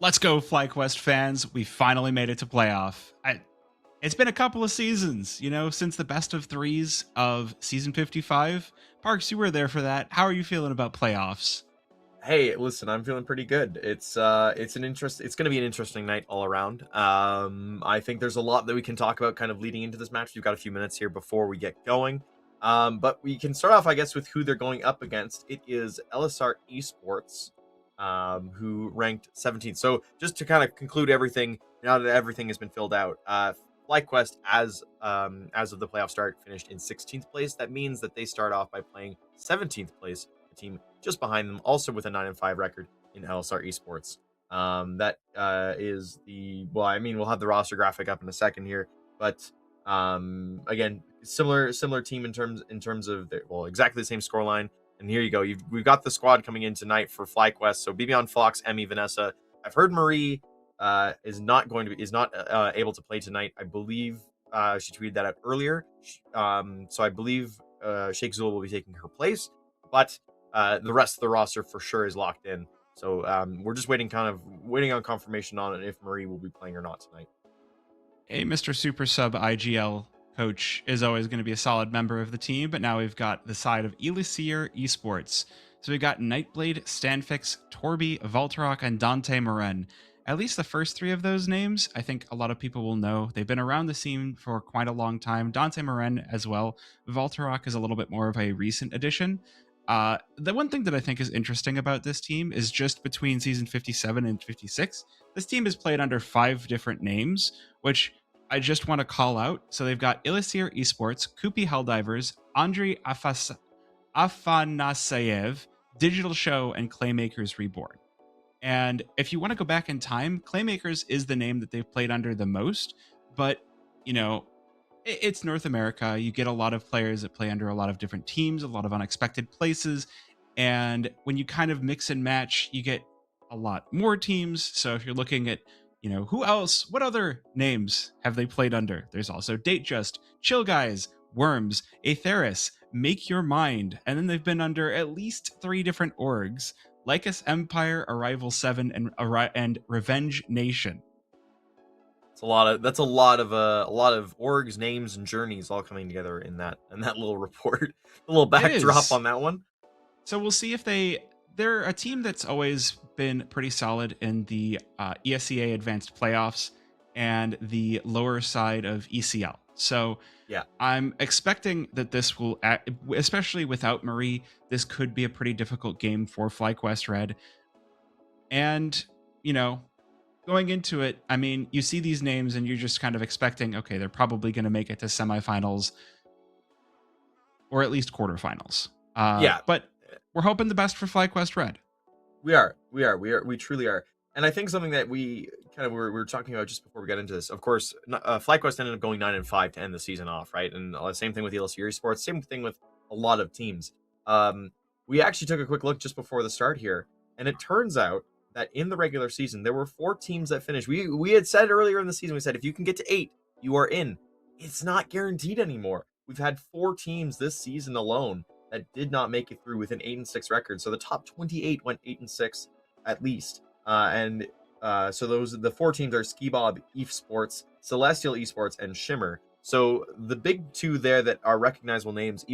Let's go, Flyquest fans. We finally made it to playoff. It's been a couple of seasons, since the best of threes of season 55. Parks, you were there for that. How are you feeling about playoffs? Hey, listen, I'm feeling pretty good. It's going to be an interesting night all around. I think there's a lot that we can talk about kind of leading into this match. We've got a few minutes here before we get going. But we can start off, I guess, with who they're going up against. It is Elisir Esports, who ranked 17th. So just to kind of conclude everything, now that everything has been filled out, Flyquest, as of the playoff start, finished in 16th place. That means that they start off by playing 17th place, the team just behind them, also with a 9-5 record in Elisir Esports. That is we'll have the roster graphic up in a second here, but again, similar team in terms of exactly the same scoreline. And here you go. We've got the squad coming in tonight for Flyquest. So Bibion, Fox, Emmy, Vanessa. I've heard Marie is not able to play tonight. I believe she tweeted that out earlier. So I believe Sheikh Zul will be taking her place, but the rest of the roster for sure is locked in. So we're just waiting on confirmation on it if Marie will be playing or not tonight. Hey, Mr. Super Sub IGL coach is always going to be a solid member of the team, but now we've got the side of Elisir Esports. So we've got Nightblade, Stanfix, Torby, Valtorok, and Dante Moren. At least the first three of those names, I think a lot of people will know. They've been around the scene for quite a long time. Dante Moren as well. Valtorok is a little bit more of a recent addition. The one thing that I think is interesting about this team is just between season 57 and 56, this team has played under 5 different names, which I just want to call out. So they've got Elisir Esports, Kupi Helldivers, Andrei Afanasayev, Digital Show, and Claymakers Reborn. And if you want to go back in time, Claymakers is the name that they've played under the most, but it's North America. You get a lot of players that play under a lot of different teams, a lot of unexpected places. And when you kind of mix and match, you get a lot more teams. So if you're looking at, who else, what other names have they played under? There's also Datejust, Chill Guys, Worms, Aetheris, Make Your Mind. And then they've been under at least 3 different orgs: Lycus Empire, Arrival 7, and Revenge Nation. That's a lot of orgs, names, and journeys all coming together in that little report. A little backdrop on that one. So we'll see if they're a team that's always been pretty solid in the ESEA Advanced Playoffs and the lower side of ECL. So yeah, I'm expecting that this will, especially without Marie, this could be a pretty difficult game for Flyquest Red. And, going into it, I mean, you see these names and you're just kind of expecting, okay, they're probably going to make it to semifinals or at least quarterfinals. Yeah. But we're hoping the best for Flyquest Red. We truly are. And I think something that we kind of were talking about just before we got into this, of course, Flyquest ended up going 9-5 to end the season off, right? And same thing with Elisir Esports, same thing with a lot of teams. We actually took a quick look just before the start here, and it turns out that in the regular season, there were 4 teams that finished. We had said earlier in the season, we said, if you can get to 8, you are in. It's not guaranteed anymore. We've had 4 teams this season alone that did not make it through with an 8-6 record. So the top 28 went 8-6 at least. So the 4 teams are Skibob Esports, Celestial Esports, and Shimmer. So the big 2 there that are recognizable names,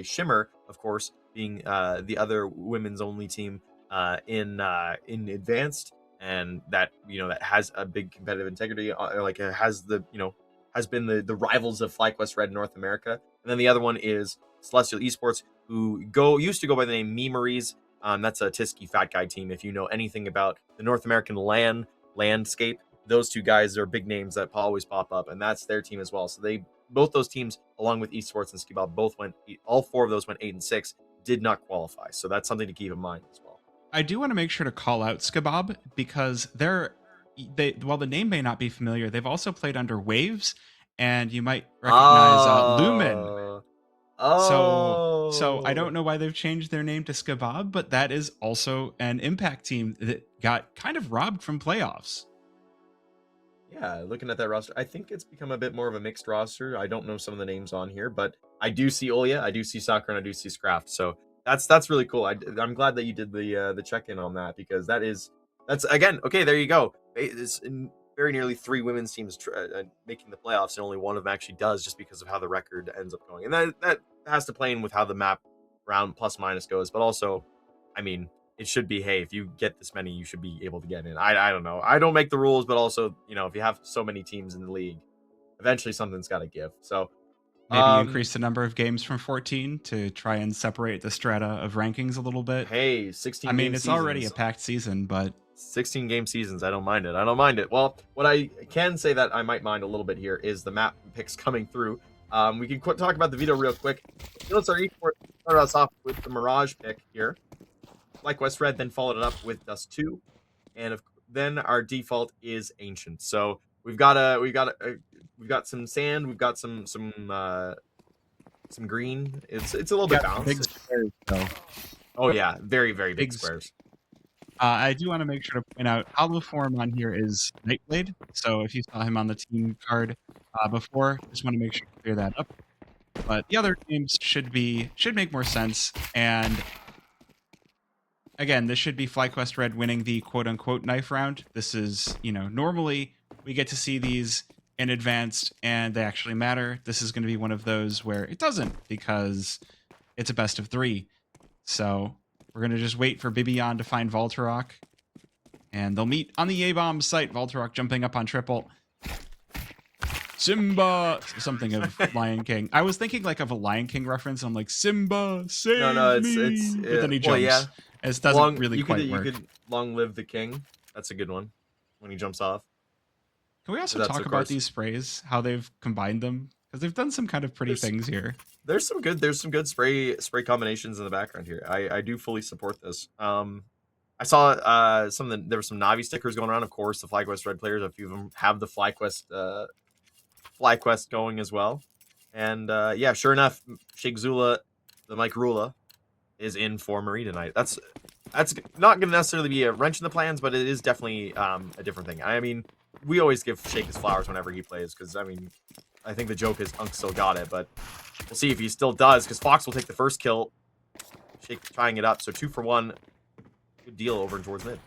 Shimmer, of course, being the other women's only team in advanced, and that that has a big competitive integrity, has been the rivals of Flyquest Red in North America. And then the other one is Celestial Esports, who used to go by the name Memories. That's a Tisky Fat Guy team. If you know anything about the North American landscape, those 2 guys are big names that always pop up, and that's their team as well. So both those teams, along with Esports and Skibob, all 4 of those went 8-6, did not qualify. So that's something to keep in mind as well. I do want to make sure to call out Skibob because while the name may not be familiar, they've also played under Waves, and you might recognize Lumen. So I don't know why they've changed their name to Skibob, but that is also an Impact team that got kind of robbed from playoffs. Yeah, looking at that roster, I think it's become a bit more of a mixed roster. I don't know some of the names on here, but I do see Olya, I do see Sakura, and I do see Scraft. So that's really cool. I'm glad that you did the check-in on that, because that is That's again okay. There you go. It's in very nearly 3 women's teams making the playoffs, and only one of them actually does, just because of how the record ends up going. And that has to play in with how the map round plus minus goes. But also, I mean, it should be, hey, if you get this many, you should be able to get in. I don't know. I don't make the rules, but also, if you have so many teams in the league, eventually something's got to give. So Maybe you increase the number of games from 14 to try and separate the strata of rankings a little bit. Hey, 16. I mean, it's already a packed season, but 16 game seasons. I don't mind it. I don't mind it. Well, what I can say that I might mind a little bit here is the map picks coming through. We can talk about the veto real quick. ESEA Adv started us off with the Mirage pick here. Flyquest Red then followed it up with Dust 2, and then our default is Ancient. So we've got some sand, we've got some green. It's a little bit balanced. Big squares, though. Oh yeah, very very big squares. I do want to make sure to point out Hollow form on here is Nightblade. So if you saw him on the team card before, just want to make sure to clear that up. But the other games should make more sense. And again, this should be Flyquest Red winning the quote unquote knife round. This is, normally we get to see these in advance and they actually matter. This is going to be one of those where it doesn't, because it's a best of 3. So we're going to just wait for Bibion to find Voltorok, and they'll meet on the A-bomb site. Voltorok jumping up on triple. Simba! Something of Lion King. I was thinking like of a Lion King reference. I'm like, Simba, save me! But then he jumps. Well, yeah. It doesn't really quite work. You could long live the king. That's a good one. When he jumps off. Can we also talk about these sprays? How they've combined them? Because they've done some kind of pretty things here. There's some good spray combinations in the background here. I do fully support this. I saw there were some Navi stickers going around. Of course, the Flyquest Red players, a few of them have the Flyquest going as well. And yeah, sure enough, Sheikh Zula, the Mike Rula, is in for Marie tonight. That's not going to necessarily be a wrench in the plans, but it is definitely a different thing. I mean, we always give Sheikh his flowers whenever he plays, because I mean, I think the joke is Unk still got it, but we'll see if he still does, because Fox will take the first kill. Sheikh trying it up, so 2 for 1. Good deal over towards mid.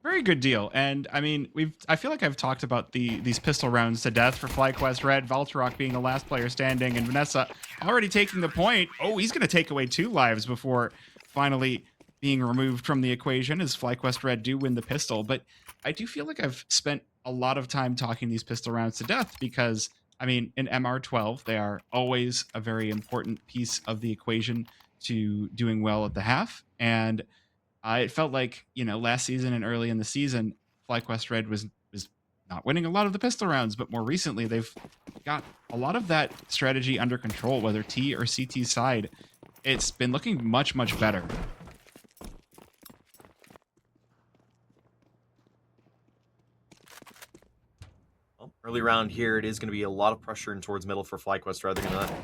Very good deal. And I mean, I feel like I've talked about these pistol rounds to death for Flyquest Red, Voltorok being the last player standing, and Vanessa already taking the point. Oh, he's going to take away 2 lives before finally being removed from the equation, as Flyquest Red do win the pistol. But I do feel like I've spent a lot of time talking these pistol rounds to death, because I mean, in MR12, they are always a very important piece of the equation to doing well at the half. And it felt like, last season and early in the season, Flyquest Red was not winning a lot of the pistol rounds, but more recently, they've got a lot of that strategy under control, whether T or CT side. It's been looking much, much better. Early round here, it is going to be a lot of pressure in towards middle for Flyquest Red. They're going to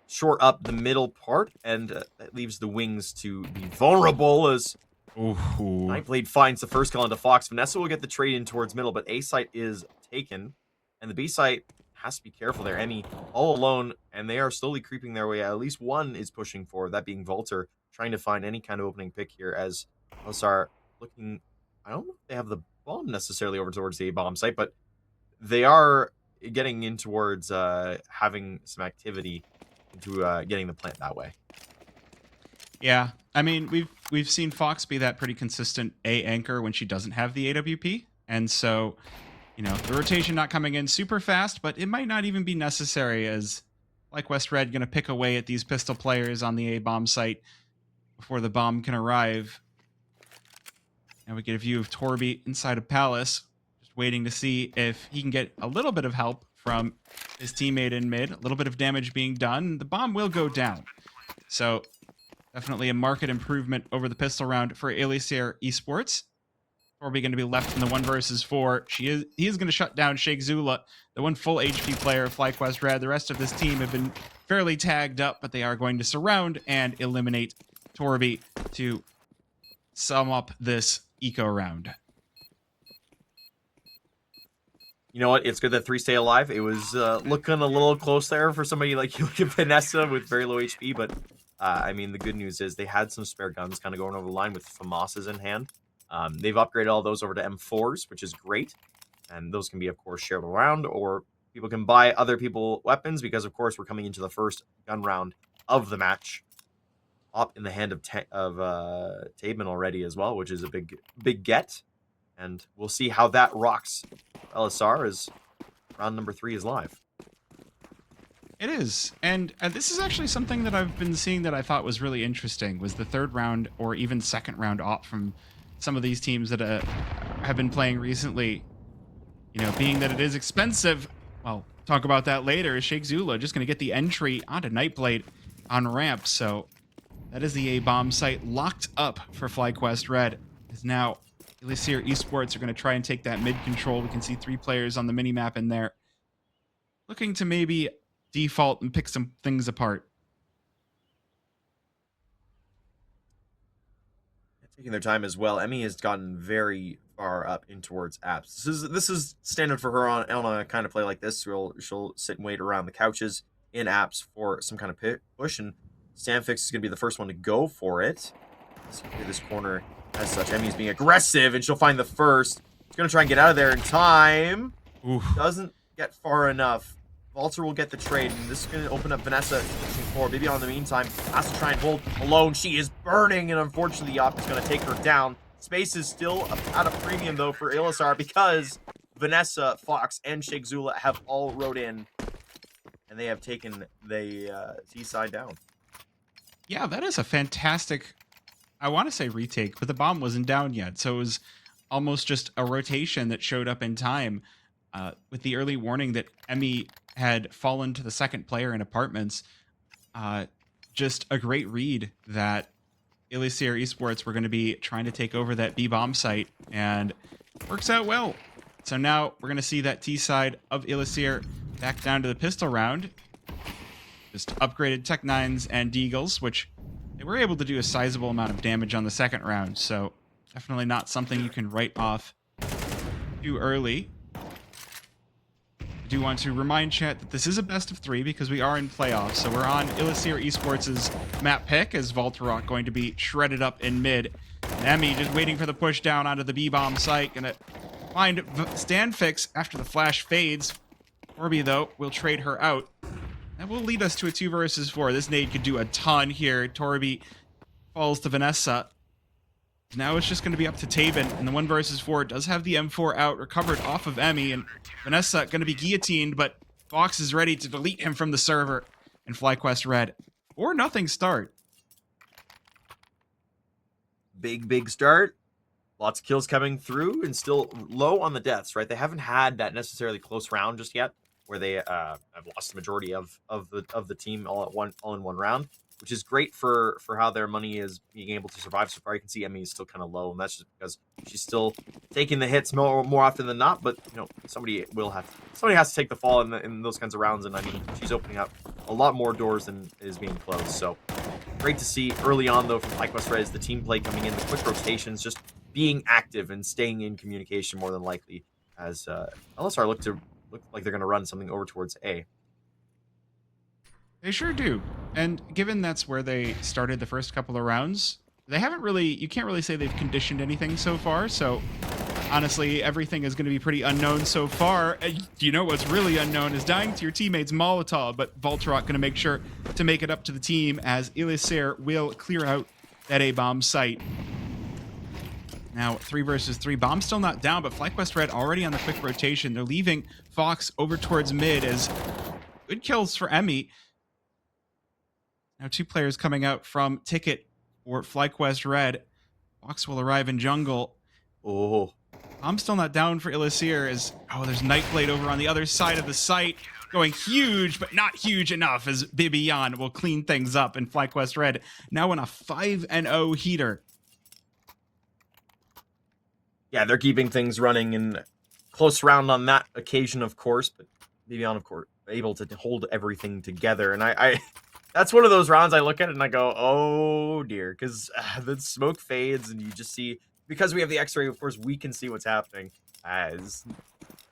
short up the middle part, and that leaves the wings to be vulnerable as Nightblade finds the first kill onto Fox. Vanessa will get the trade in towards middle, but A site is taken, and the B site has to be careful there. Emmy all alone, and they are slowly creeping their way out. At least one is pushing forward, that being Volter, trying to find any kind of opening pick here, as Elisir looking, I don't know if they have the bomb necessarily over towards the A-bomb site, but they are getting in towards having some activity into getting the plant that way. Yeah, I mean, we've seen Fox be that pretty consistent A anchor when she doesn't have the AWP, and so, the rotation not coming in super fast, but it might not even be necessary, as Flyquest Red going to pick away at these pistol players on the A-bomb site before the bomb can arrive. And we get a view of Torby inside of Palace, waiting to see if he can get a little bit of help from his teammate in mid. A little bit of damage being done. The bomb will go down. So definitely a market improvement over the pistol round for Elisir Esports. Torby going to be left in the 1 versus 4. He is going to shut down Sheikh Zula, the 1 full HP player of Flyquest Red. The rest of this team have been fairly tagged up, but they are going to surround and eliminate Torby to sum up this eco round. You know what? It's good that 3 stay alive. It was looking a little close there for somebody like Vanessa with very low HP, but I mean, the good news is they had some spare guns kind of going over the line with FAMASs in hand. They've upgraded all those over to M4s, which is great. And those can be, of course, shared around, or people can buy other people weapons because, of course, we're coming into the first gun round of the match. Op in the hand of Taban already as well, which is a big get. And we'll see how that rocks Elisir as round number 3 is live. It is. And this is actually something that I've been seeing that I thought was really interesting, was the third round or even second round op from some of these teams that have been playing recently. You know, being that it is expensive, well, talk about that later. Sheikh Zula just going to get the entry onto Nightblade on ramp. So that is the A-bomb site locked up for Flyquest Red. Is now Elisir Esports are going to try and take that mid control. We can see 3 players on the mini-map in there, looking to maybe default and pick some things apart. Taking their time as well. Emmy has gotten very far up in towards apps. This is standard for her on a kind of play like this. She'll sit and wait around the couches in apps for some kind of push, and Stanfix is going to be the first one to go for it. Let's clear this corner as such. Emmy's being aggressive, and she'll find the first. She's going to try and get out of there in time. Oof. Doesn't get far enough. Walter will get the trade, and this is going to open up Vanessa pushing forward. Maybe on the meantime, has to try and hold alone. She is burning, and unfortunately, the op is going to take her down. Space is still at a premium, though, for Elisir because Vanessa, Fox, and Sheikh Zula have all rode in, and they have taken the T-side down. Yeah, that is a fantastic, I want to say retake, but the bomb wasn't down yet. So it was almost just a rotation that showed up in time with the early warning that Emmy had fallen to the second player in apartments. Just a great read that Elisir Esports were going to be trying to take over that B-bomb site, and works out well. So now we're going to see that T side of Elisir back down to the pistol round. Just upgraded Tech 9s and Deagles, which they were able to do a sizable amount of damage on the second round. So definitely not something you can write off too early. I do want to remind chat that this is a best of 3 because we are in playoffs. So we're on Elisir Esports' map pick as Voltorok going to be shredded up in mid. And Emmy just waiting for the push down onto the B-bomb site. Gonna find Stanfix after the flash fades. Orby, though, will trade her out. That will lead us to a 2 versus 4. This nade could do a ton here. Torby falls to Vanessa. Now it's just going to be up to Taban, and the 1 versus 4 does have the M4 out, recovered off of Emmy, and Vanessa going to be guillotined, but Fox is ready to delete him from the server, and Flyquest Red. 4-0 start. Big start. Lots of kills coming through, and still low on the deaths, right? They haven't had that necessarily close round just yet, where they have lost the majority of the team all in one round, which is great for how their money is being able to survive so far. You can see Emmy is still kind of low, and that's just because she's still taking the hits more often than not. But you know, somebody has to take the fall in those kinds of rounds, and I mean, she's opening up a lot more doors than is being closed. So great to see early on though from Flyquest Red, the team play coming in, the quick rotations, just being active and staying in communication more than likely. As Elisir look like they're going to run something over towards A. They sure do. And given that's where they started the first couple of rounds, they haven't really, you can't really say they've conditioned anything so far. So honestly, everything is going to be pretty unknown so far. You know what's really unknown is dying to your teammates Molotov, but Voltorok going to make sure to make it up to the team as Elisir will clear out that A-bomb site. Now 3 versus 3. Bomb still not down, but Flyquest Red already on the quick rotation. They're leaving Fox over towards mid as good kills for Emmy. Now 2 players coming out from Ticket for Flyquest Red. Fox will arrive in jungle. Oh. I'm still not down for Elisir as, there's Nightblade over on the other side of the site. Going huge, but not huge enough as Bibian will clean things up. And Flyquest Red now in a 5-0 heater. Yeah, they're keeping things running in close round on that occasion, of course. But Bibian, of course, able to hold everything together. And I that's one of those rounds I look at it and I go, oh dear, because the smoke fades and you just see, because we have the X-ray, of course, we can see what's happening. It's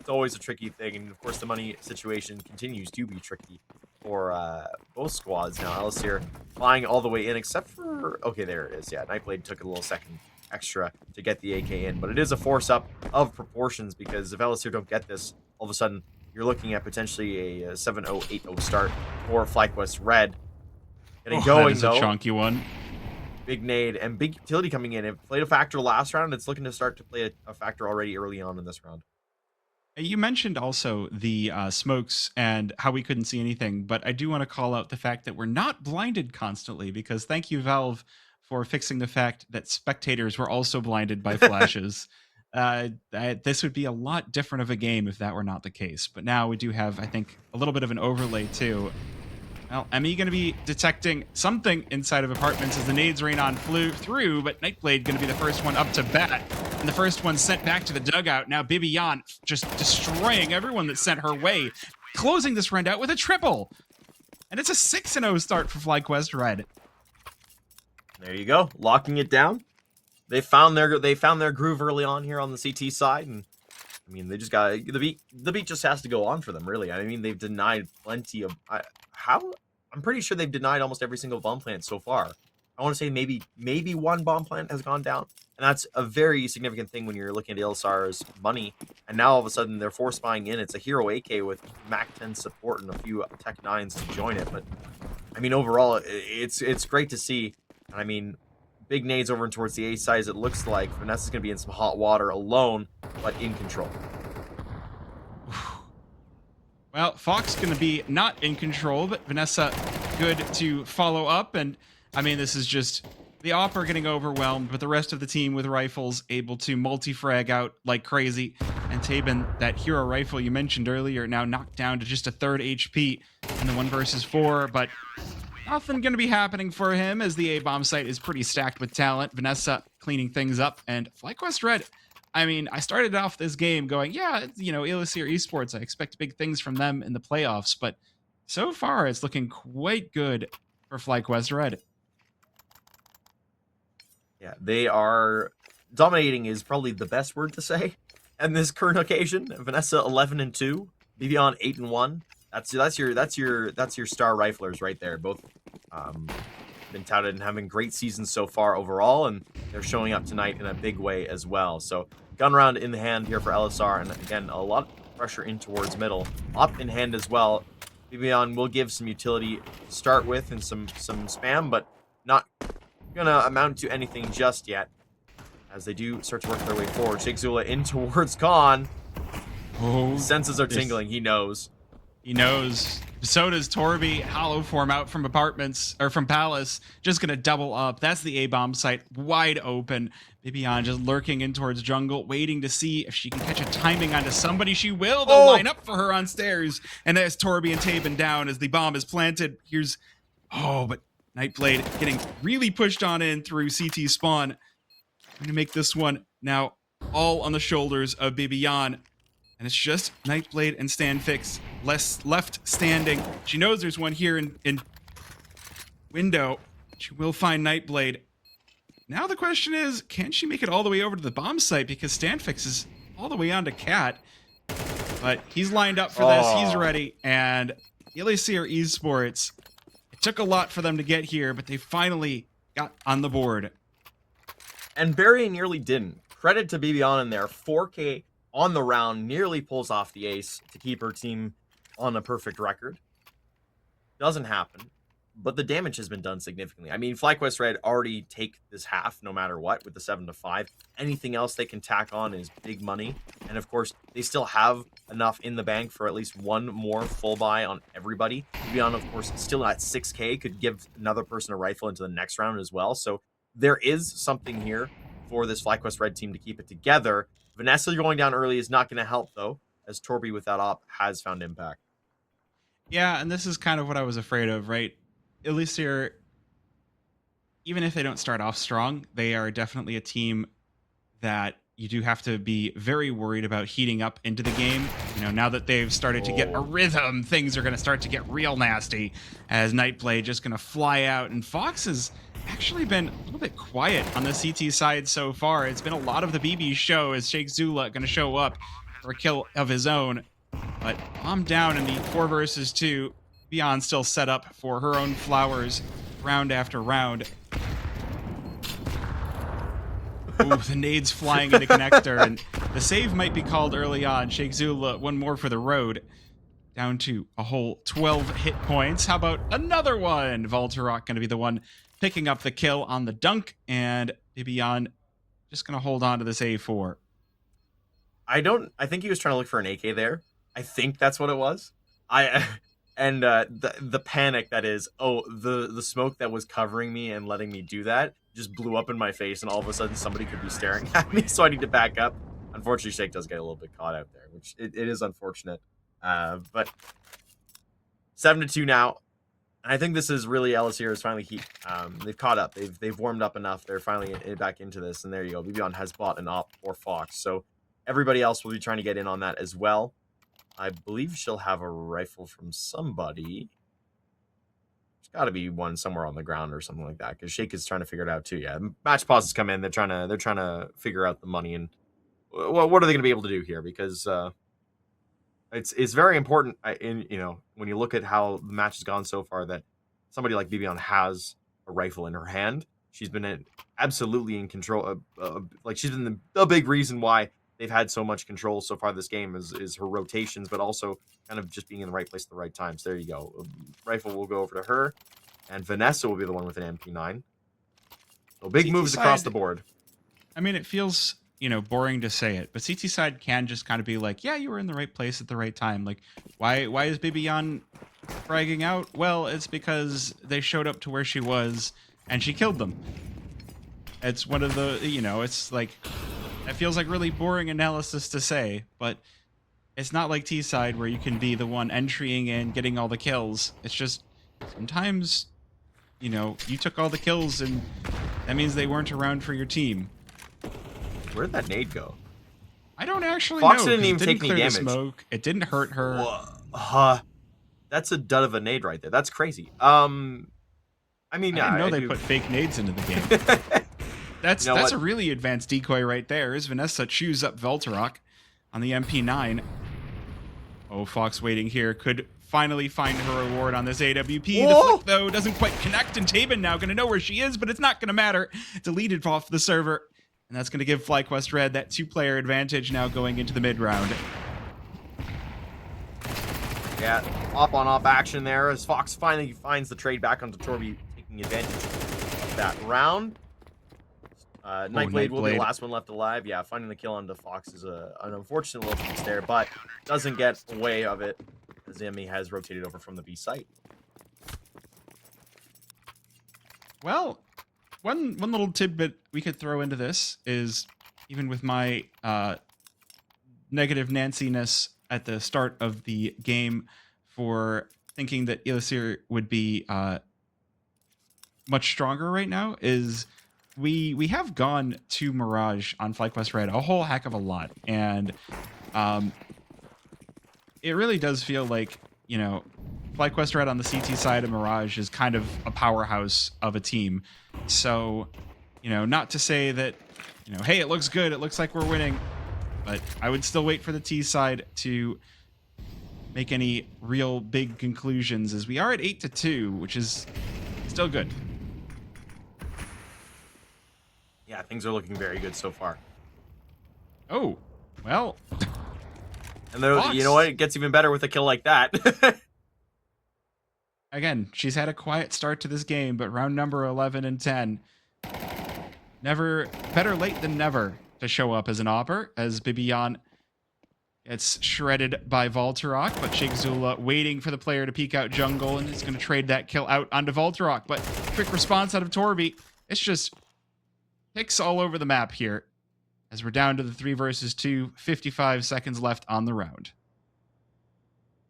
always a tricky thing, and of course the money situation continues to be tricky for both squads now. Elisir flying all the way in, except for, okay, there it is. Yeah, Nightblade took a little second extra to get the AK in. But it is a force up of proportions, because if Elisir don't get this, all of a sudden you're looking at potentially a 7-0, 8-0 start for Flyquest Red. Getting going, that is a chunky one. Big nade and big utility coming in. It played a factor last round. It's looking to start to play a factor already early on in this round. You mentioned also the smokes and how we couldn't see anything, but I do want to call out the fact that we're not blinded constantly, because thank you, Valve, for fixing the fact that spectators were also blinded by flashes. This would be a lot different of a game if that were not the case. But now we do have, I think, a little bit of an overlay too. Well, Emmy going to be detecting something inside of apartments as the nades rain on flew through, but Nightblade going to be the first one up to bat. And the first one sent back to the dugout. Now Bibian just destroying everyone that sent her way, closing this round out with a triple. And it's a 6-0 start for Flyquest Red. There you go, locking it down. They found their groove early on here on the CT side, and I mean, they just got the beat just has to go on for them, really. I mean, they've denied plenty of I'm pretty sure they've denied almost every single bomb plant so far. I want to say maybe one bomb plant has gone down, and that's a very significant thing when you're looking at Elisir's money. And now all of a sudden they're force buying in. It's a hero AK with Mac 10 support and a few Tech 9s to join it. But I mean, overall, it's great to see. I mean, big nades over and towards the A side. It looks like Vanessa's going to be in some hot water alone, but in control. Well, Fox going to be not in control, but Vanessa good to follow up. And I mean, this is just the Opera getting overwhelmed, but the rest of the team with rifles able to multi-frag out like crazy. And Tabin, that hero rifle you mentioned earlier, now knocked down to just a third HP in the 1 versus 4, but nothing going to be happening for him as the A-bomb site is pretty stacked with talent. Vanessa cleaning things up, and Flyquest Red, I mean, I started off this game going, yeah, you know, Elisir Esports, I expect big things from them in the playoffs, but so far it's looking quite good for Flyquest Red. Yeah, they are dominating is probably the best word to say on this current occasion. Vanessa 11-2, Bibian 8-1. That's your star riflers right there. Both been touted and having great seasons so far overall, and they're showing up tonight in a big way as well. So gun round in the hand here for Elisir, and again a lot of pressure in towards middle. Up in hand as well. Bibian will give some utility to start with and some spam, but not gonna amount to anything just yet, as they do start to work their way forward. Shake Zula in towards Khan. Oh, his senses are tingling. He knows. He knows. So does Torby. Hollow form out from apartments, or from Palace. Just gonna double up. That's the A-bomb site wide open. Bibian just lurking in towards jungle, waiting to see if she can catch a timing onto somebody. She will. They'll line up for her on stairs. And there's Torby and Tabin down as the bomb is planted. Here's, but Nightblade getting really pushed on in through CT spawn. I'm gonna make this one now all on the shoulders of Bibian. And it's just Nightblade and Stanfix left standing. She knows there's one here in window. She will find Nightblade. Now the question is, can she make it all the way over to the bomb site? Because Stanfix is all the way onto Cat. But he's lined up for this. He's ready. And Elisir Esports, it took a lot for them to get here, but they finally got on the board. And Barry nearly didn't. Credit to Bibian in there. 4K on the round, nearly pulls off the ace to keep her team on a perfect record. Doesn't happen, but the damage has been done significantly. I mean, Flyquest Red already take this half no matter what with the 7-5. Anything else they can tack on is big money. And of course, they still have enough in the bank for at least one more full buy on everybody. Bibian, of course, still at 6K, could give another person a rifle into the next round as well. So there is something here for this Flyquest Red team to keep it together. Vanessa going down early is not going to help, though, as Torby with that op has found impact. Yeah, and this is kind of what I was afraid of, right? Elisir, even if they don't start off strong, they are definitely a team that you do have to be very worried about heating up into the game. You know, now that they've started to get a rhythm, things are going to start to get real nasty as Nightblade just going to fly out. And Fox has actually been a little bit quiet on the CT side so far. It's been a lot of the BB show as Shake Zula going to show up for a kill of his own. But I'm down in the 4 versus 2. Beyond still set up for her own flowers round after round. Ooh, the nades flying into connector, and the save might be called early on. Sheikh Zula, one more for the road. Down to a whole 12 hit points. How about another one? Volturok going to be the one picking up the kill on the dunk, and Bibian just going to hold on to this A4. I think he was trying to look for an AK there. I think that's what it was. The panic that is, the smoke that was covering me and letting me do that just blew up in my face, and all of a sudden somebody could be staring at me, so I need to back up. Unfortunately, Sheikh does get a little bit caught out there, which it is unfortunate. But 7-2 now. And I think this is really Elisir is finally they've caught up. They've warmed up enough. They're finally back into this, and there you go. Bibian has bought an op for Fox, so everybody else will be trying to get in on that as well. I believe she'll have a rifle from somebody. There's got to be one somewhere on the ground or something like that, because Sheikh is trying to figure it out too. Yeah, match pauses come in. They're trying to figure out the money and what are they going to be able to do here, because it's very important when you look at how the match has gone so far, that somebody like Bibian has a rifle in her hand. She's been absolutely in control. She's been the big reason why they've had so much control so far this game is her rotations, but also kind of just being in the right place at the right times. There you go. Rifle will go over to her, and Vanessa will be the one with an MP9. So big CT moves side, across the board. I mean, it feels, boring to say it, but CT side can just kind of be like, yeah, you were in the right place at the right time. Like, why is Bibian fragging out? Well, it's because they showed up to where she was, and she killed them. It's one of the, it's like, it feels like really boring analysis to say, but it's not like T-side where you can be the one entrying in, getting all the kills. It's just sometimes, you took all the kills, and that means they weren't around for your team. Where did that nade go? I don't actually Fox know. didn't even take clear any the damage. Smoke. It didn't hurt her. That's a dud of a nade right there. That's crazy. I didn't know they put fake nades into the game. That's a really advanced decoy right there. Is Vanessa chews up Volturok on the MP9. Oh, Fox waiting here. Could finally find her reward on this AWP. Whoa! The flick, though, doesn't quite connect, and Taban now going to know where she is, but it's not going to matter. Deleted off the server, and that's going to give Flyquest Red that 2-player advantage now going into the mid-round. Yeah, op-on-op action there as Fox finally finds the trade back onto Torby, taking advantage of that round. Nightblade will be the last one left alive. Yeah, finding the kill onto Fox is an unfortunate little piece there, but doesn't get away of it as Emmy has rotated over from the B site. Well, one little tidbit we could throw into this is, even with my negative Nancy-ness at the start of the game for thinking that Elisir would be much stronger right now, is we have gone to Mirage on Flyquest Red a whole heck of a lot, and it really does feel like, Flyquest Red on the CT side of Mirage is kind of a powerhouse of a team. So, not to say that, hey, it looks good, it looks like we're winning, but I would still wait for the T side to make any real big conclusions, as we are at 8-2, which is still good. Yeah, things are looking very good so far. Oh, well. And then, you know what? It gets even better with a kill like that. Again, she's had a quiet start to this game, but round number 11 and 10. Better late than never to show up as an opper, as Bibian gets shredded by Volturok, but Sheikh Zula waiting for the player to peek out jungle, and is going to trade that kill out onto Volturok. But quick response out of Torby. It's just picks all over the map here, as we're down to the 3 versus 2, 55 seconds left on the round.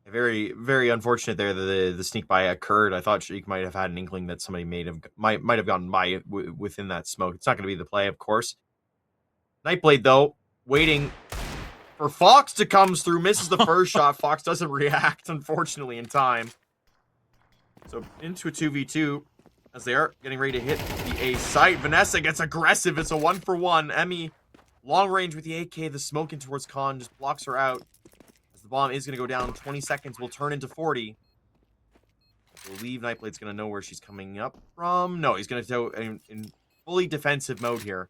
Very, very unfortunate there that the sneak by occurred. I thought Sheik might have had an inkling that somebody might have gone by within that smoke. It's not going to be the play, of course. Nightblade, though, waiting for Fox to come through, misses the first shot. Fox doesn't react, unfortunately, in time. So into a 2v2 as they are getting ready to hit the A site. Vanessa gets aggressive. It's a 1-for-1. Emmy, long range with the AK. The smoke in towards Khan just blocks her out. As the bomb is going to go down. 20 seconds will turn into 40. I believe Nightblade's going to know where she's coming up from. No, he's going to go in fully defensive mode here.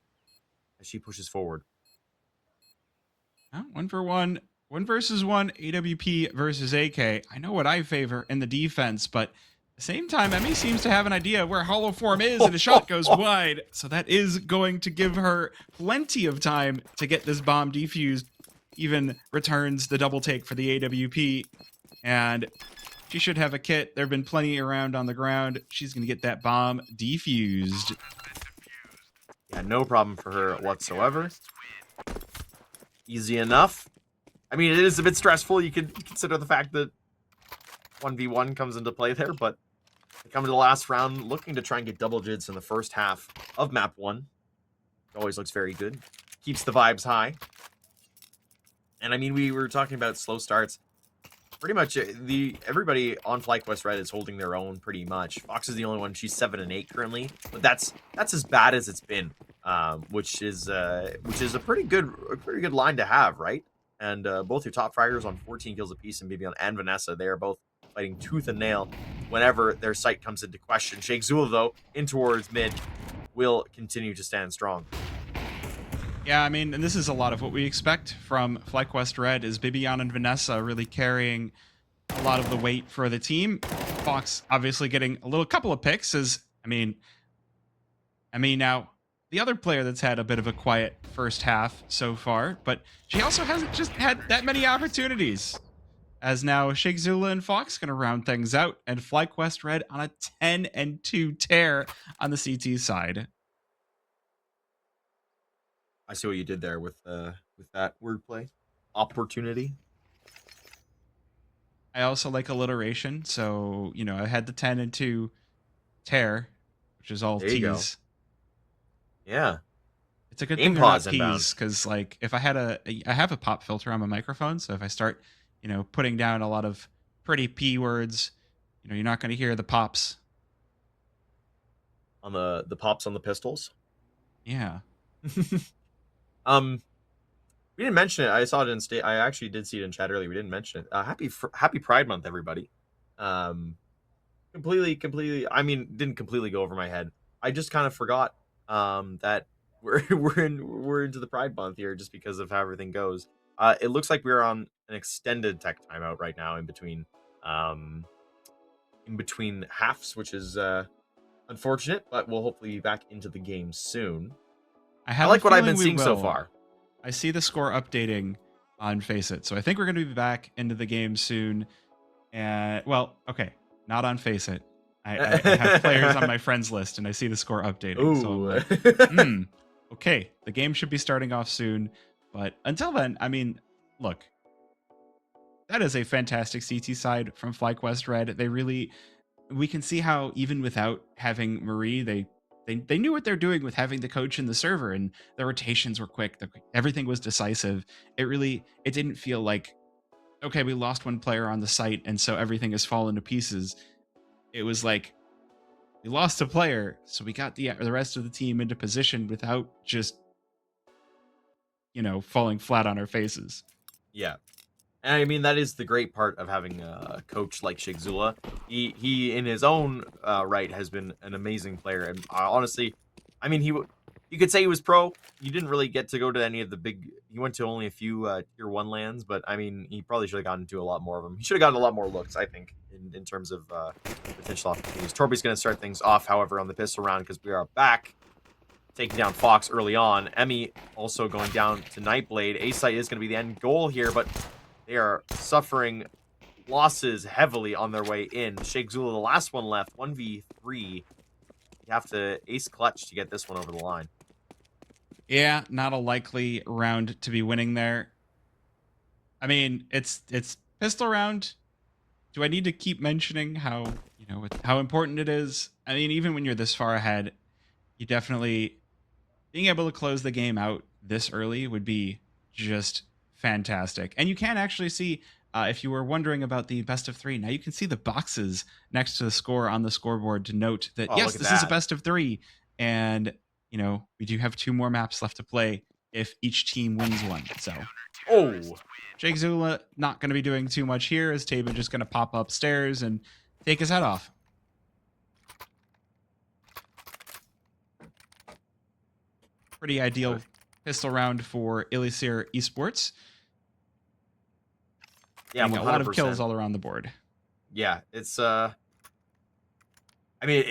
as she pushes forward. Oh, 1-for-1. 1-versus-1. AWP versus AK. I know what I favor in the defense, but at the same time, Emmy seems to have an idea where hollow form is, and a shot goes wide. So that is going to give her plenty of time to get this bomb defused. Even returns the double take for the AWP. And she should have a kit. There have been plenty around on the ground. She's going to get that bomb defused. Yeah, no problem for her whatsoever. Easy enough. I mean, it is a bit stressful. You can consider the fact that 1v1 comes into play there, but they come to the last round looking to try and get double digits in the first half of map 1. It always looks very good. Keeps the vibes high. And I mean, we were talking about slow starts. Pretty much everybody on Flyquest Red is holding their own pretty much. Fox is the only one. She's 7-8 currently, but that's as bad as it's been, which is a pretty good line to have, right? And both your top fraggers on 14 kills apiece, and Bibion and Vanessa, they are both fighting tooth and nail whenever their sight comes into question. Sheikh Zula, though, in towards mid, will continue to stand strong. Yeah, I mean, and this is a lot of what we expect from Flyquest Red, is Bibion and Vanessa really carrying a lot of the weight for the team. Fox obviously getting a couple of picks I mean now the other player that's had a bit of a quiet first half so far, but she also hasn't just had that many opportunities. As now Sheikh Zula and Fox going to round things out, and Flyquest Red on a 10-2 tear on the CT side. I see what you did there with that wordplay. Opportunity. I also like alliteration, so I had the 10-2 tear, which is all T's. Yeah, it's a good thing they're not P's, because like if I have a pop filter on my microphone, so if I start putting down a lot of pretty P words, you're not going to hear the pops on the pops on the pistols. Yeah. We didn't mention it. I saw it in state. I actually did see it in chat earlier. We didn't mention it. Happy Pride Month, everybody. Completely. I mean, didn't completely go over my head. I just kind of forgot that we're into the Pride Month here, just because of how everything goes. It looks like we're on an extended tech timeout right now in between halves, which is unfortunate, but we'll hopefully be back into the game soon. I like what I've been seeing so far. I see the score updating on Faceit, so I think we're going to be back into the game soon. And well, okay, not on Faceit. I have players on my friends list, and I see the score updating. Ooh. So I'm like, okay, the game should be starting off soon. But until then, I mean, look, that is a fantastic CT side from Flyquest Red. We can see how even without having Marie, they knew what they're doing with having the coach in the server, and the rotations were quick. Everything was decisive. It didn't feel like, okay, we lost one player on the site, and so everything has fallen to pieces. It was like, we lost a player, so we got the rest of the team into position without just, falling flat on our faces. Yeah. And I mean, that is the great part of having a coach like Sheikh Zula. He in his own right has been an amazing player. And honestly, I mean, you could say he was pro. He didn't really get to go to any of the big. He went to only a few tier 1 lands, but I mean, he probably should have gotten to a lot more of them. He should have gotten a lot more looks, I think, in terms of potential opportunities. Torby's going to start things off, however, on the pistol round, because we are back, taking down Fox early on. Emmy also going down to Nightblade. A-Site is going to be the end goal here, but they are suffering losses heavily on their way in. Sheikh Zula, the last one left, 1v3. You have to ace clutch to get this one over the line. Yeah, not a likely round to be winning there. I mean, it's pistol round. Do I need to keep mentioning how important it is? I mean, even when you're this far ahead, you definitely being able to close the game out this early would be just fantastic. And you can actually see, if you were wondering about the best of 3, now you can see the boxes next to the score on the scoreboard to note that, yes, this is a best of 3. And, we do have 2 more maps left to play if each team wins one. So, Sheikh Zula not going to be doing too much here, as Taban just going to pop upstairs and take his head off. Pretty ideal pistol round for Elisir Esports. Yeah, getting 100%. a lot of kills all around the board. Yeah, it's I mean,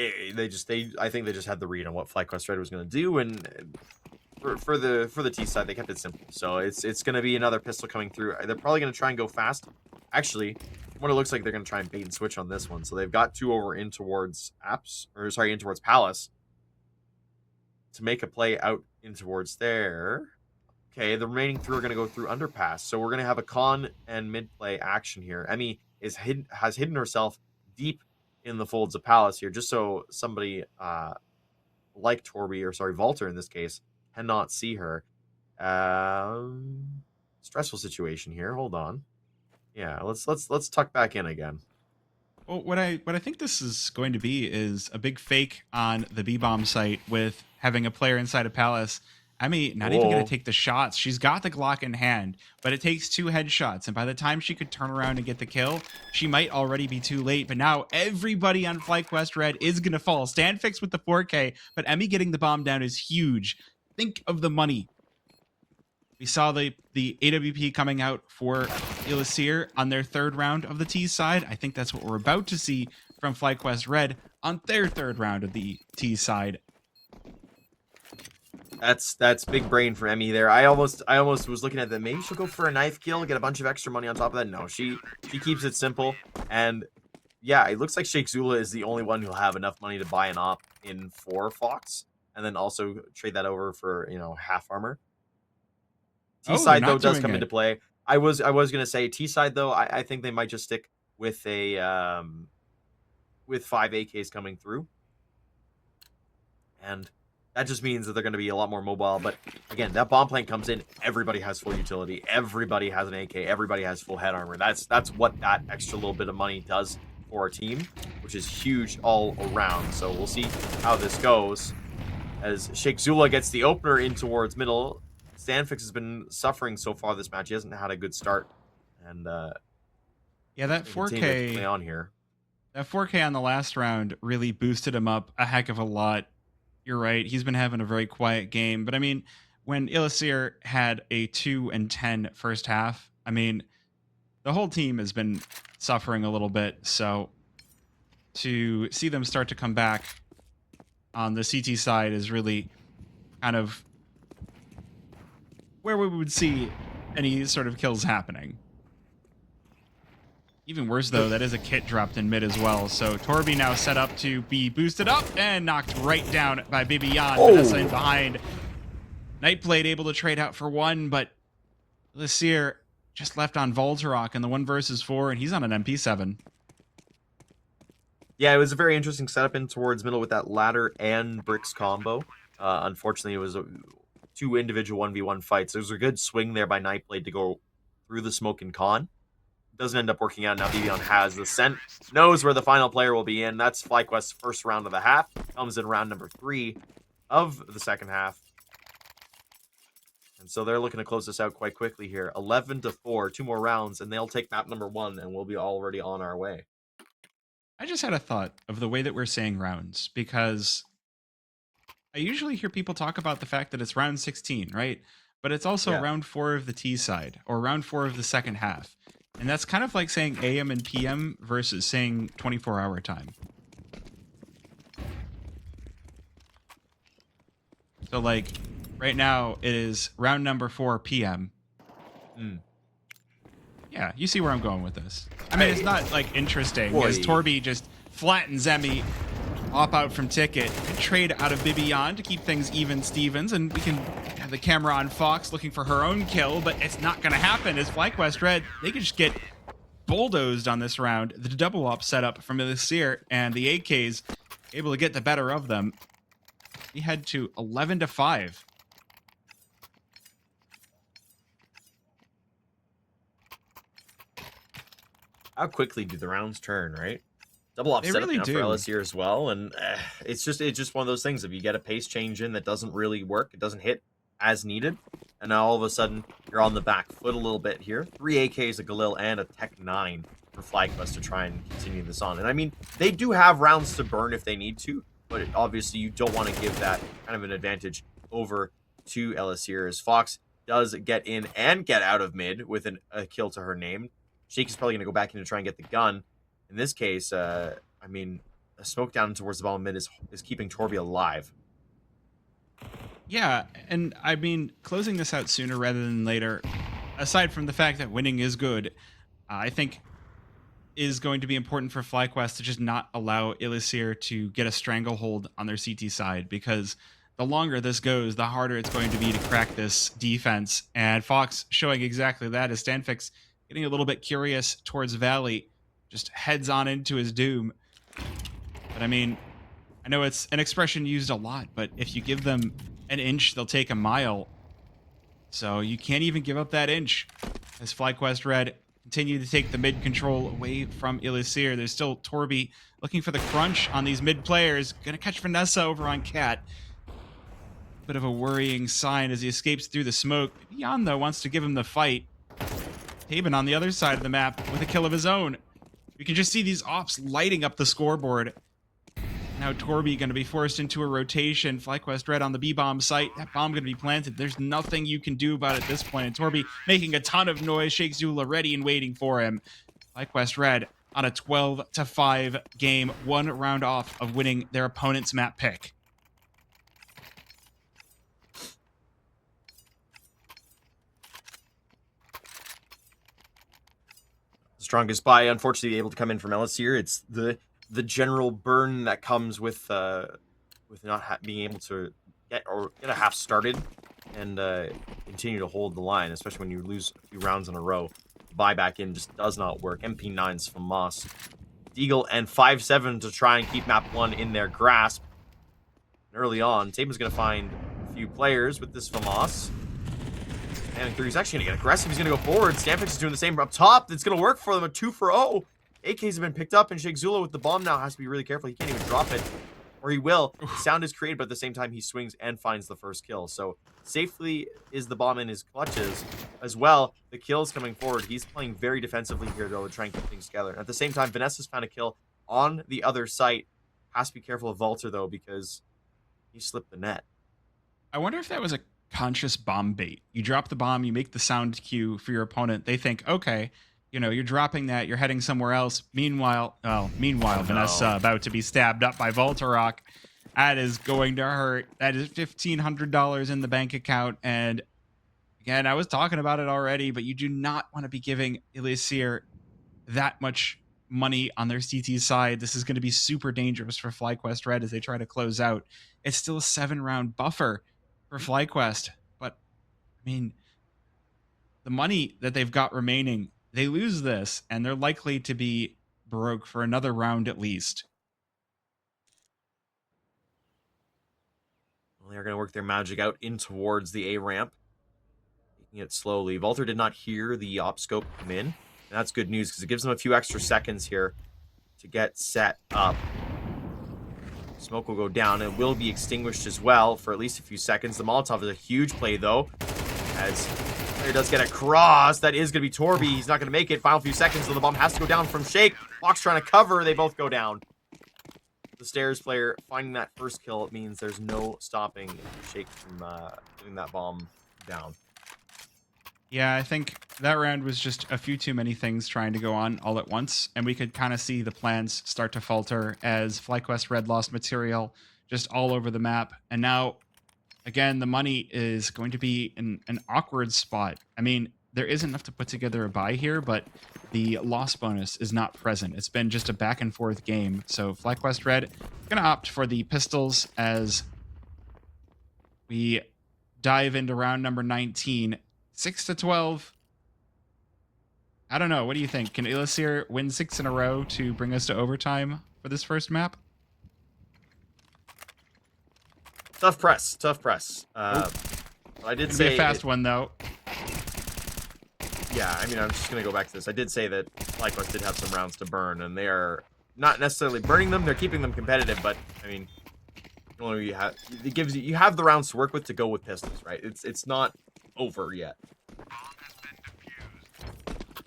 I think they just had the read on what Flyquest Red was going to do, and for the T side, they kept it simple. So it's going to be another pistol coming through. They're probably going to try and go fast. Actually, what it looks like, they're going to try and bait and switch on this one. So they've got 2 over in towards in towards Palace to make a play out in towards there. Okay, the remaining 3 are going to go through underpass. So we're going to have a con and mid play action here. Emmy has hidden herself deep in the folds of Palace here, just so somebody like Valter in this case, cannot see her. Stressful situation here. Hold on. Yeah, let's tuck back in again. Well, what I think this is going to be is a big fake on the B-bomb site with having a player inside a Palace. Not even going to take the shots. She's got the Glock in hand, but it takes 2 headshots. And by the time she could turn around and get the kill, she might already be too late. But now everybody on Flyquest Red is going to fall. Stand fixed with the 4K, but Emmy getting the bomb down is huge. Think of the money. We saw the AWP coming out for Elisir on their 3rd round of the T side. I think that's what we're about to see from Flyquest Red on their 3rd round of the T side. That's big brain for Emmy there. I almost was looking at that. Maybe she'll go for a knife kill, get a bunch of extra money on top of that. No, she keeps it simple. And yeah, it looks like Sheikh Zula is the only one who'll have enough money to buy an op in 4 Fox, and then also trade that over for, half armor. T side though does come into play. I was gonna say T side though. I think they might just stick with a with 5 AKs coming through, and that just means that they're going to be a lot more mobile. But again, that bomb plant comes in, everybody has full utility, everybody has an AK, everybody has full head armor. That's what that extra little bit of money does for a team, which is huge all around. So we'll see how this goes as Sheikh Zula gets the opener in towards middle. Stanfix has been suffering so far this match. He hasn't had a good start, and yeah, that 4K play on here. That 4K on the last round really boosted him up a heck of a lot. You're right. He's been having a very quiet game. But when Elisir had a 2-10 first half, the whole team has been suffering a little bit. So to see them start to come back on the CT side is really kind of where we would see any sort of kills happening. Even worse, though, that is a kit dropped in mid as well. So Torby now set up to be boosted up and knocked right down by Bibiyan. Vanessa in behind. Nightblade able to trade out for 1, but Elisir just left on Voltarok in the 1 versus 4, and he's on an MP7. Yeah, it was a very interesting setup in towards middle with that ladder and bricks combo. Unfortunately, it was 2 individual 1v1 fights. There was a good swing there by Nightblade to go through the smoke and con. Doesn't end up working out. Now Bibiyan has the scent, knows where the final player will be in. That's Flyquest's first round of the half. Comes in round number 3 of the second half. And so they're looking to close this out quite quickly here. 11-4, 2 more rounds, and they'll take map number 1, and we'll be already on our way. I just had a thought of the way that we're saying rounds, because I usually hear people talk about the fact that it's round 16, right? But it's also round 4 of the T side, or round 4 of the second half. And that's kind of like saying AM and PM versus saying 24-hour time. So, right now, it is round number 4 PM. Yeah, you see where I'm going with this. It's not, interesting, as Torby just flattens Emmy, op out from Ticket, could trade out of Bibiyan to keep things even Stevens, and we can have the camera on Fox looking for her own kill, but it's not going to happen as Flyquest Red, they could just get bulldozed on this round. The double op setup from Elisir and the AKs able to get the better of them. We head to 11-5. How quickly do the rounds turn, right? Double op setup really for Elisir as well, and it's just one of those things. If you get a pace change in that doesn't really work, it doesn't hit as needed, and now all of a sudden you're on the back foot a little bit here. 3 AKs, a Galil, and a Tech 9 for Flyquest to try and continue this on. And they do have rounds to burn if they need to, but obviously you don't want to give that kind of an advantage over to Elisir as Fox does get in and get out of mid with a kill to her name. Shake is probably going to go back in to try and get the gun. In this case, I mean, a smoke down towards the bottom mid is keeping Torby alive. Yeah, and I mean, closing this out sooner rather than later, aside from the fact that winning is good, I think is going to be important for Flyquest to just not allow Elisir to get a stranglehold on their CT side, because the longer this goes, the harder it's going to be to crack this defense. And Fox showing exactly that as Stanfix getting a little bit curious towards Valley, just heads on into his doom. But I mean, I know it's an expression used a lot, but if you give them an inch, they'll take a mile. So you can't even give up that inch as Flyquest Red continue to take the mid control away from Elisir. There's still Torby looking for the crunch on these mid players. Gonna catch Vanessa over on Cat. Bit of a worrying sign as he escapes through the smoke. Beyond, though, wants to give him the fight. Taben on the other side of the map with a kill of his own. You can just see these ops lighting up the scoreboard. Now Torby going to be forced into a rotation. Flyquest Red on the B-bomb site. That bomb going to be planted. There's nothing you can do about it at this point. And Torby making a ton of noise. Shake Zula ready and waiting for him. Flyquest Red on a 12-5 game. 1 round off of winning their opponent's map pick. Strongest buy, unfortunately, able to come in from Elisir. It's the general burn that comes with not being able to get a half started and continue to hold the line, especially when you lose a few rounds in a row. Buy back in just does not work. MP9s from Moss, Deagle, and 5-7 to try and keep map 1 in their grasp. And early on, Taben's going to find a few players with this FAMAS. And he's actually going to get aggressive. He's going to go forward. Stanfix is doing the same up top. It's going to work for them. A 2-for-0. AKs have been picked up, and Shake Zula with the bomb now has to be really careful. He can't even drop it, or he will. Sound is created, but at the same time, he swings and finds the first kill. So safely is the bomb in his clutches as well. The kill's coming forward. He's playing very defensively here, though, to try and keep things together. At the same time, Vanessa's found a kill on the other site. Has to be careful of Valter, though, because he slipped the net. I wonder if that was a conscious bomb bait. You drop the bomb, you make the sound cue for your opponent. They think, okay, you know, you're dropping that, you're heading somewhere else. Meanwhile, Vanessa about to be stabbed up by Voltarok. That is going to hurt. That is $1,500 in the bank account. And again, I was talking about it already, but you do not want to be giving Elisir that much money on their CT side. This is going to be super dangerous for Flyquest Red as they try to close out. It's still a 7-round buffer for Flyquest, but I mean, the money that they've got remaining, they lose this, and they're likely to be broke for another round at least. Well, they're going to work their magic out in towards the A ramp, taking it slowly. Valter did not hear the op scope come in, and that's good news because it gives them a few extra seconds here to get set up. Smoke will go down. It will be extinguished as well for at least a few seconds. The Molotov is a huge play, though, as player does get across. That is going to be Torby. He's not going to make it. Final few seconds, so the bomb has to go down from Shake. Fox trying to cover. They both go down. The Stairs player finding that first kill. It means there's no stopping Shake from getting that bomb down. Yeah, I think that round was just a few too many things trying to go on all at once, and we could kind of see the plans start to falter as Flyquest Red lost material just all over the map. And now, again, the money is going to be in an awkward spot. I mean, there is enough to put together a buy here, but the loss bonus is not present. It's been just a back and forth game. So Flyquest Red going to opt for the pistols as we dive into round number 19. 6-12. I don't know. What do you think? Can Elisir win 6 in a row to bring us to overtime for this first map? Tough press. Tough press. I did say be a fast one though. Yeah, I mean, I'm just gonna go back to this. I did say that Flyquest did have some rounds to burn, and they are not necessarily burning them. They're keeping them competitive, but I mean, it gives you have the rounds to work with to go with pistols, right? It's not over yet.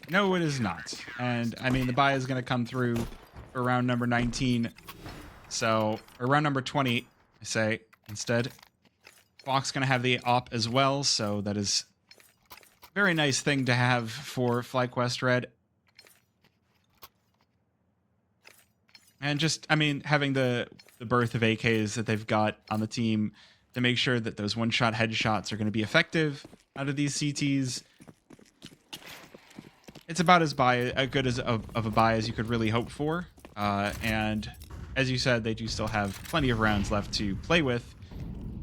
No, it is not. And I mean, the buy is going to come through for round number 19. So, or round number 20, I say instead. Fox going to have the op as well, so that is a very nice thing to have for Flyquest Red. And just, I mean, having the birth of AKs that they've got on the team to make sure that those one-shot headshots are going to be effective out of these CTs. It's about as good as of a buy as you could really hope for. And as you said, they do still have plenty of rounds left to play with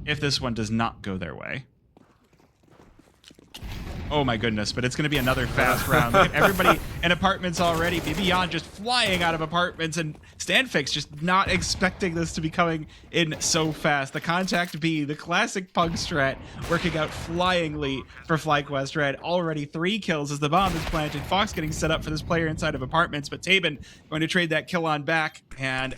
if this one does not go their way. Oh my goodness, but it's going to be another fast round. Look at everybody in apartments already. Beyond just flying out of apartments, and Stanfix just not expecting this to be coming in so fast. The contact B, the classic pug strat, working out flyingly for Flyquest Red. Already 3 kills as the bomb is planted. Fox getting set up for this player inside of apartments, but Taben going to trade that kill on back, and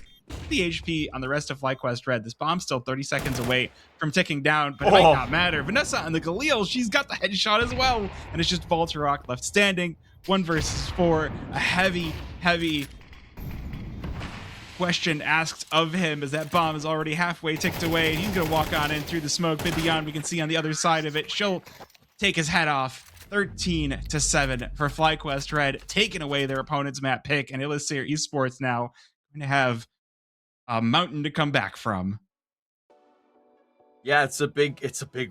the HP on the rest of Flyquest Red. This bomb's still 30 seconds away from ticking down, but it might not matter. Vanessa on the Galil, she's got the headshot as well, and it's just Volturok left standing. 1 versus 4. A heavy question asked of him as that bomb is already halfway ticked away, and he's gonna walk on in through the smoke. Beyond, we can see on the other side of it, she'll take his head off. 13-7 for Flyquest Red, taking away their opponent's map pick, and Elisir Esports now going to have a mountain to come back from. Yeah, it's a big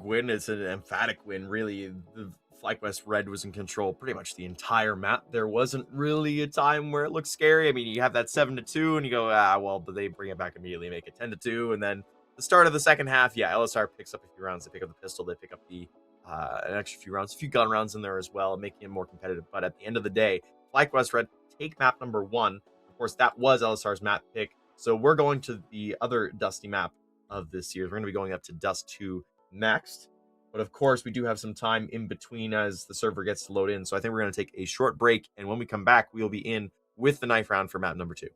win. It's an emphatic win, really. The Flyquest Red was in control pretty much the entire map. There wasn't really a time where it looked scary. I mean, you have that 7-2 and you go, well, but they bring it back immediately, make it 10-2, and then the start of the second half, yeah, Elisir picks up a few rounds. They pick up the pistol, they pick up the an extra few rounds, a few gun rounds in there as well, making it more competitive. But at the end of the day, Flyquest Red take map number 1. Of course, that was Elisir's map pick. So we're going to the other Dusty map of this series. We're going to be going up to Dust 2 next. But of course, we do have some time in between as the server gets to load in. So I think we're going to take a short break. And when we come back, we'll be in with the knife round for map number 2.